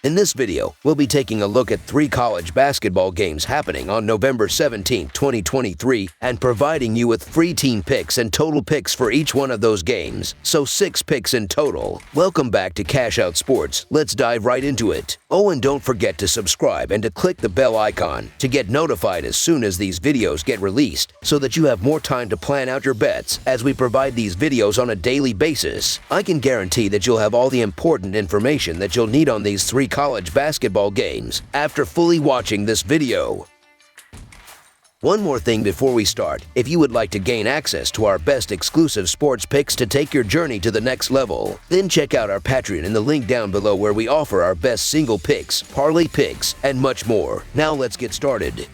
In this video, we'll be taking a look at 3 college basketball games happening on November 17, 2023, and providing you with free team picks and total picks for each one of those games, so 6 picks in total. Welcome back to Cash Out Sports. Let's dive right into it. Oh, and don't forget to subscribe and to click the bell icon to get notified as soon as these videos get released, so that you have more time to plan out your bets as we provide these videos on a daily basis. I can guarantee that you'll have all the important information that you'll need on these 3 college basketball games after fully watching this video. One more thing before we start. If you would like to gain access to our best exclusive sports picks to take your journey to the next level, then check out our Patreon in the link down below, where we offer our best single picks, parlay picks, and much more. Now let's get started.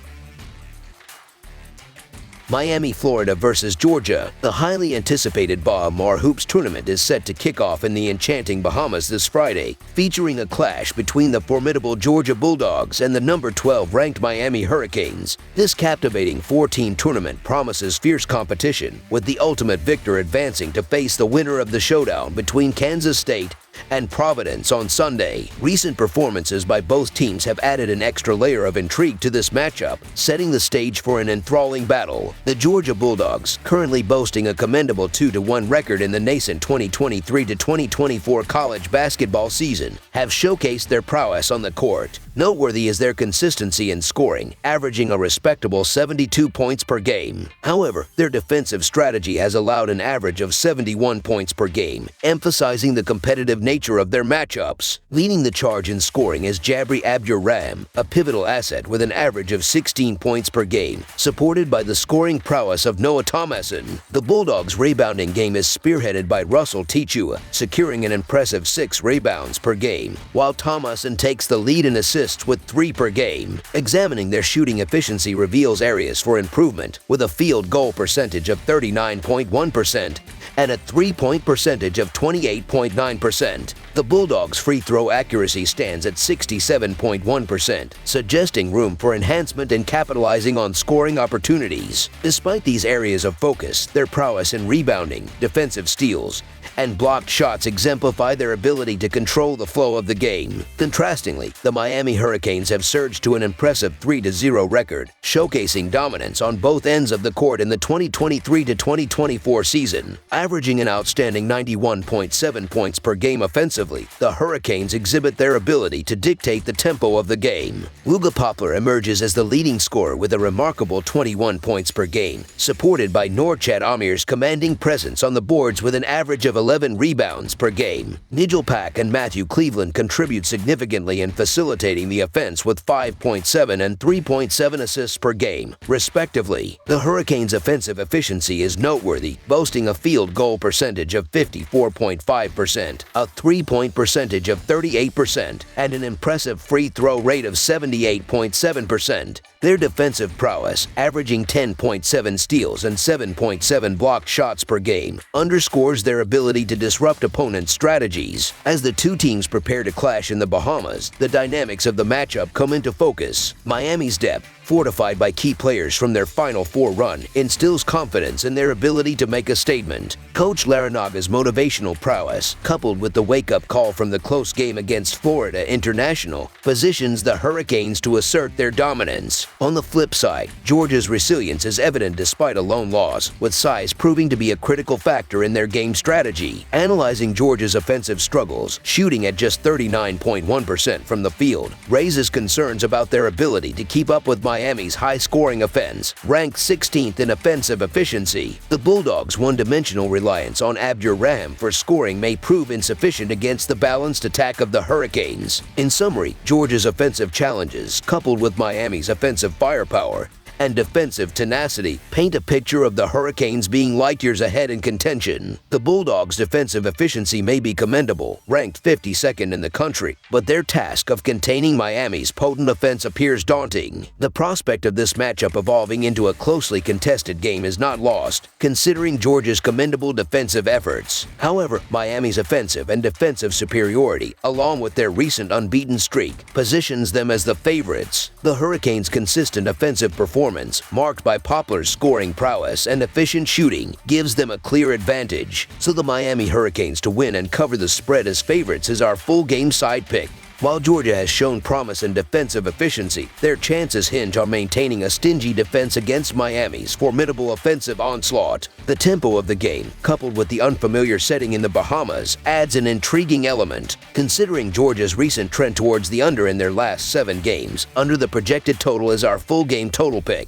Miami, Florida versus Georgia. The highly anticipated Bahamar Hoops tournament is set to kick off in the enchanting Bahamas this Friday, featuring a clash between the formidable Georgia Bulldogs and the number 12 ranked Miami Hurricanes. This captivating 4-team tournament promises fierce competition, with the ultimate victor advancing to face the winner of the showdown between Kansas State and Providence on Sunday. Recent performances by both teams have added an extra layer of intrigue to this matchup, setting the stage for an enthralling battle. The Georgia Bulldogs, currently boasting a commendable 2-1 record in the nascent 2023-2024 college basketball season, have showcased their prowess on the court. Noteworthy is their consistency in scoring, averaging a respectable 72 points per game. However, their defensive strategy has allowed an average of 71 points per game, emphasizing the competitive nature of their matchups. Leading the charge in scoring is Jabri Abdur-Rahim, a pivotal asset with an average of 16 points per game, supported by the scoring prowess of Noah Thomasson. The Bulldogs' rebounding game is spearheaded by Russell Tichua, securing an impressive 6 rebounds per game, while Thomasson takes the lead in assists with 3 per game. Examining their shooting efficiency reveals areas for improvement, with a field goal percentage of 39.1% and a 3-point percentage of 28.9%. The Bulldogs' free throw accuracy stands at 67.1%, suggesting room for enhancement and capitalizing on scoring opportunities. Despite these areas of focus, their prowess in rebounding, defensive steals, and blocked shots exemplify their ability to control the flow of the game. Contrastingly, the Miami Hurricanes have surged to an impressive 3-0 record, showcasing dominance on both ends of the court in the 2023-2024 season. Averaging an outstanding 91.7 points per game offensively, the Hurricanes exhibit their ability to dictate the tempo of the game. Butler emerges as the leading scorer with a remarkable 21 points per game, supported by Norchad Amir's commanding presence on the boards with an average of 11 rebounds per game. Nigel Pack and Matthew Cleveland contribute significantly in facilitating the offense with 5.7 and 3.7 assists per game, respectively. The Hurricanes' offensive efficiency is noteworthy, boasting a field goal percentage of 54.5%, a 3-point percentage of 38%, and an impressive free throw rate of 78.7%. Their defensive prowess, averaging 10.7 steals and 7.7 blocked shots per game, underscores their ability to disrupt opponents' strategies. As the 2 teams prepare to clash in the Bahamas, the dynamics of the matchup come into focus. Miami's depth, fortified by key players from their Final Four run, instills confidence in their ability to make a statement. Coach Laranaga's motivational prowess, coupled with the wake-up call from the close game against Florida International, positions the Hurricanes to assert their dominance. On the flip side, Georgia's resilience is evident despite a lone loss, with size proving to be a critical factor in their game strategy. Analyzing Georgia's offensive struggles, shooting at just 39.1% from the field, raises concerns about their ability to keep up with Miami's high-scoring offense, ranked 16th in offensive efficiency. The Bulldogs' one-dimensional reliance on Abdur-Rahim for scoring may prove insufficient against the balanced attack of the Hurricanes. In summary, Georgia's offensive challenges, coupled with Miami's offensive firepower and defensive tenacity, paint a picture of the Hurricanes being light years ahead in contention. The Bulldogs' defensive efficiency may be commendable, ranked 52nd in the country, but their task of containing Miami's potent offense appears daunting. The prospect of this matchup evolving into a closely contested game is not lost, considering Georgia's commendable defensive efforts. However, Miami's offensive and defensive superiority, along with their recent unbeaten streak, positions them as the favorites. The Hurricanes' consistent offensive performance, marked by Butler's scoring prowess and efficient shooting, gives them a clear advantage. So the Miami Hurricanes to win and cover the spread as favorites is our full game side pick. While Georgia has shown promise in defensive efficiency, their chances hinge on maintaining a stingy defense against Miami's formidable offensive onslaught. The tempo of the game, coupled with the unfamiliar setting in the Bahamas, adds an intriguing element. Considering Georgia's recent trend towards the under in their last 7 games, under the projected total is our full game total pick.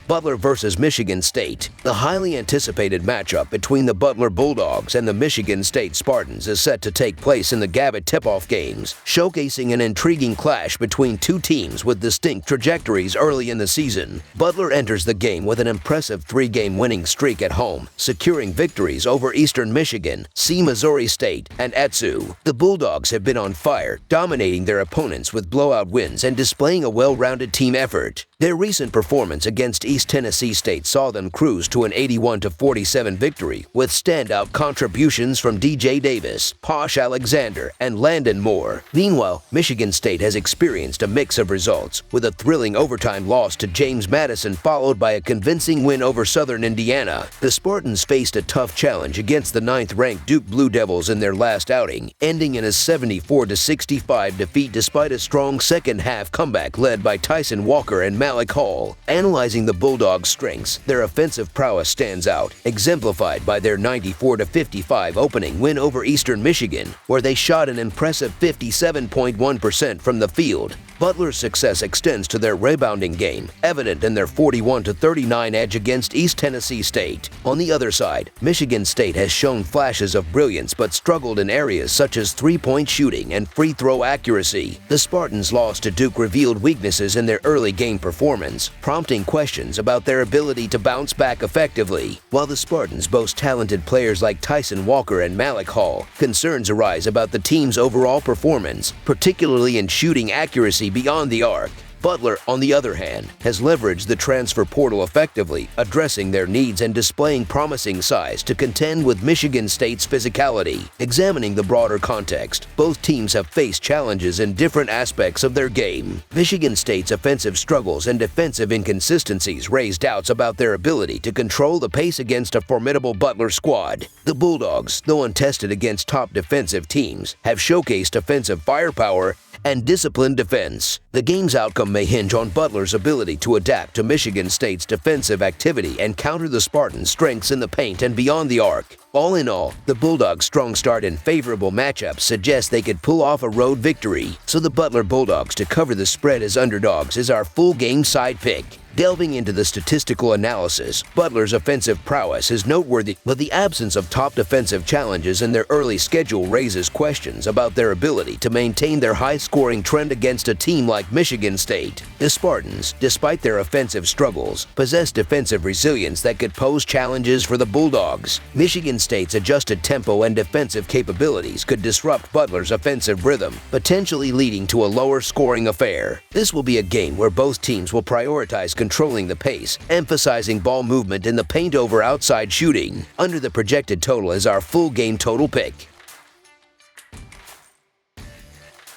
Butler versus Michigan State. The highly anticipated matchup between the Butler Bulldogs and the Michigan State Spartans is set to take place in the Gabbett tip-off games, showcasing an intriguing clash between two teams with distinct trajectories early in the season. Butler enters the game with an impressive 3-game winning streak at home, securing victories over Eastern Michigan, Missouri State, and Etsu. The Bulldogs have been on fire, dominating their opponents with blowout wins and displaying a well-rounded team effort. Their recent performance against East Tennessee State saw them cruise to an 81-47 victory, with standout contributions from DJ Davis, Posh Alexander, and Landon Moore. Meanwhile, Michigan State has experienced a mix of results, with a thrilling overtime loss to James Madison followed by a convincing win over Southern Indiana. The Spartans faced a tough challenge against the 9th-ranked Duke Blue Devils in their last outing, ending in a 74-65 defeat despite a strong second-half comeback led by Tyson Walker and Malik Hall. Analyzing the Bulldogs' strengths, their offensive prowess stands out, exemplified by their 94-55 opening win over Eastern Michigan, where they shot an impressive 57.1% from the field. Butler's success extends to their rebounding game, evident in their 41-39 edge against East Tennessee State. On the other side, Michigan State has shown flashes of brilliance but struggled in areas such as three-point shooting and free throw accuracy. The Spartans' loss to Duke revealed weaknesses in their early game performance, prompting questions about their ability to bounce back effectively. While the Spartans boast talented players like Tyson Walker and Malik Hall, concerns arise about the team's overall performance, particularly in shooting accuracy beyond the arc. Butler, on the other hand, has leveraged the transfer portal effectively, addressing their needs and displaying promising size to contend with Michigan State's physicality. Examining the broader context, both teams have faced challenges in different aspects of their game. Michigan State's offensive struggles and defensive inconsistencies raise doubts about their ability to control the pace against a formidable Butler squad. The Bulldogs, though untested against top defensive teams, have showcased offensive firepower and disciplined defense. The game's outcome may hinge on Butler's ability to adapt to Michigan State's defensive activity and counter the Spartans' strengths in the paint and beyond the arc. All in all, the Bulldogs' strong start and favorable matchups suggest they could pull off a road victory, so the Butler Bulldogs to cover the spread as underdogs is our full game side pick. Delving into the statistical analysis, Butler's offensive prowess is noteworthy, but the absence of top defensive challenges in their early schedule raises questions about their ability to maintain their high-scoring trend against a team like Michigan State. The Spartans, despite their offensive struggles, possess defensive resilience that could pose challenges for the Bulldogs. Michigan State's adjusted tempo and defensive capabilities could disrupt Butler's offensive rhythm, potentially leading to a lower-scoring affair. This will be a game where both teams will prioritize controlling the pace, emphasizing ball movement in the paint over outside shooting. Under the projected total is our full game total pick.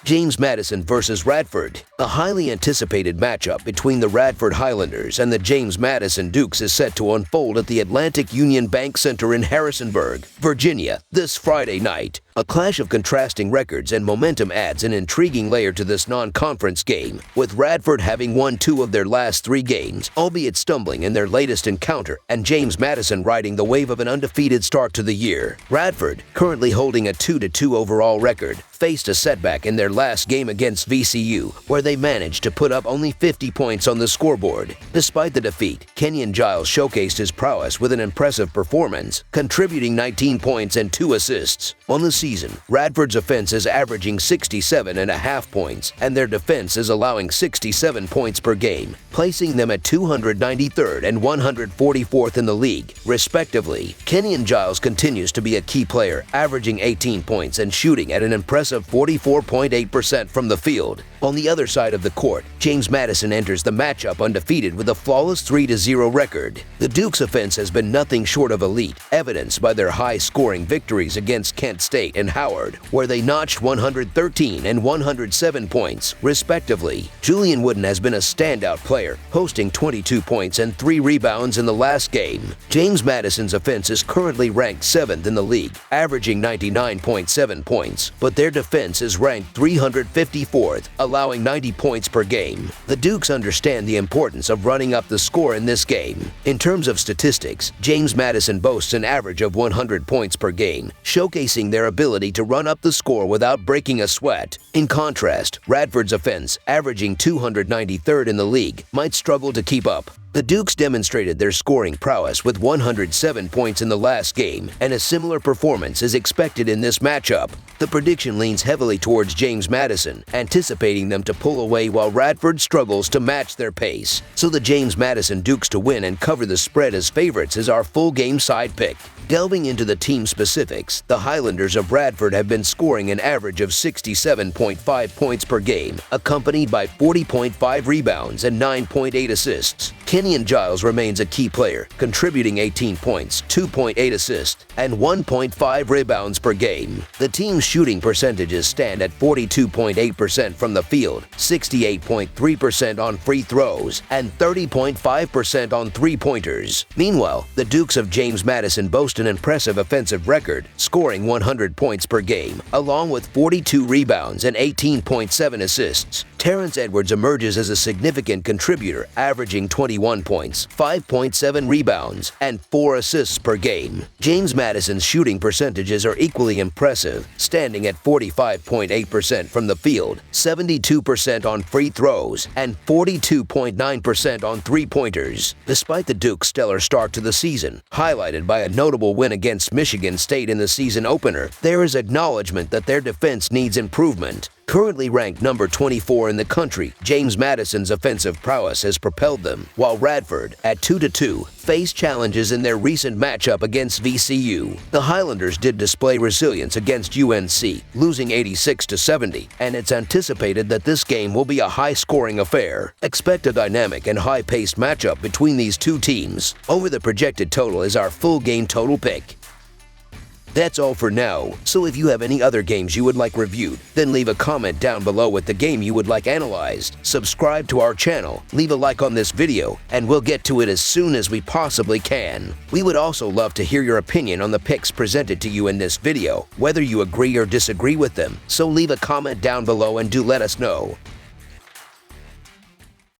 James Madison versus Radford. A highly anticipated matchup between the Radford Highlanders and the James Madison Dukes is set to unfold at the Atlantic Union Bank Center in Harrisonburg, Virginia, this Friday night. A clash of contrasting records and momentum adds an intriguing layer to this non-conference game, with Radford having won 2 of their last 3 games, albeit stumbling in their latest encounter, and James Madison riding the wave of an undefeated start to the year. Radford, currently holding a 2-2 overall record, faced a setback in their last game against VCU, where they managed to put up only 50 points on the scoreboard. Despite the defeat, Kenyon Giles showcased his prowess with an impressive performance, contributing 19 points and 2 assists. On the season, Radford's offense is averaging 67.5 points, and their defense is allowing 67 points per game, placing them at 293rd and 144th in the league, respectively. Kenyon Giles continues to be a key player, averaging 18 points and shooting at an impressive 44.8% from the field. On the other side of the court, James Madison enters the matchup undefeated with a flawless 3-0 record. The Duke's offense has been nothing short of elite, evidenced by their high-scoring victories against Kent State and Howard, where they notched 113 and 107 points, respectively. Julian Wooden has been a standout player, posting 22 points and 3 rebounds in the last game. James Madison's offense is currently ranked 7th in the league, averaging 99.7 points, but their defense is ranked 354th, allowing 90 points per game. The Dukes understand the importance of running up the score in this game. In terms of statistics, James Madison boasts an average of 100 points per game, showcasing their ability to run up the score without breaking a sweat. In contrast, Radford's offense, averaging 293rd in the league, might struggle to keep up. The Dukes demonstrated their scoring prowess with 107 points in the last game, and a similar performance is expected in this matchup. The prediction leans heavily towards James Madison, anticipating them to pull away while Radford struggles to match their pace. So the James Madison Dukes to win and cover the spread as favorites is our full game side pick. Delving into the team specifics, the Highlanders of Radford have been scoring an average of 67.5 points per game, accompanied by 40.5 rebounds and 9.8 assists. Kenyon Giles remains a key player, contributing 18 points, 2.8 assists, and 1.5 rebounds per game. The team's shooting percentages stand at 42.8% from the field, 68.3% on free throws, and 30.5% on three-pointers. Meanwhile, the Dukes of James Madison boast an impressive offensive record, scoring 100 points per game, along with 42 rebounds and 18.7 assists. Terrence Edwards emerges as a significant contributor, averaging 21 points, 5.7 rebounds, and 4 assists per game. James Madison's shooting percentages are equally impressive, standing at 45.8% from the field, 72% on free throws, and 42.9% on three-pointers. Despite the Duke's stellar start to the season, highlighted by a notable win against Michigan State in the season opener, there is acknowledgement that their defense needs improvement. Currently ranked number 24 in the country, James Madison's offensive prowess has propelled them, while Radford, at 2-2, face challenges in their recent matchup against VCU. The Highlanders did display resilience against UNC, losing 86-70, and it's anticipated that this game will be a high-scoring affair. Expect a dynamic and high-paced matchup between these two teams. Over the projected total is our full game total pick. That's all for now, so if you have any other games you would like reviewed, then leave a comment down below with the game you would like analyzed. Subscribe to our channel, leave a like on this video, and we'll get to it as soon as we possibly can. We would also love to hear your opinion on the picks presented to you in this video, whether you agree or disagree with them, so leave a comment down below and do let us know.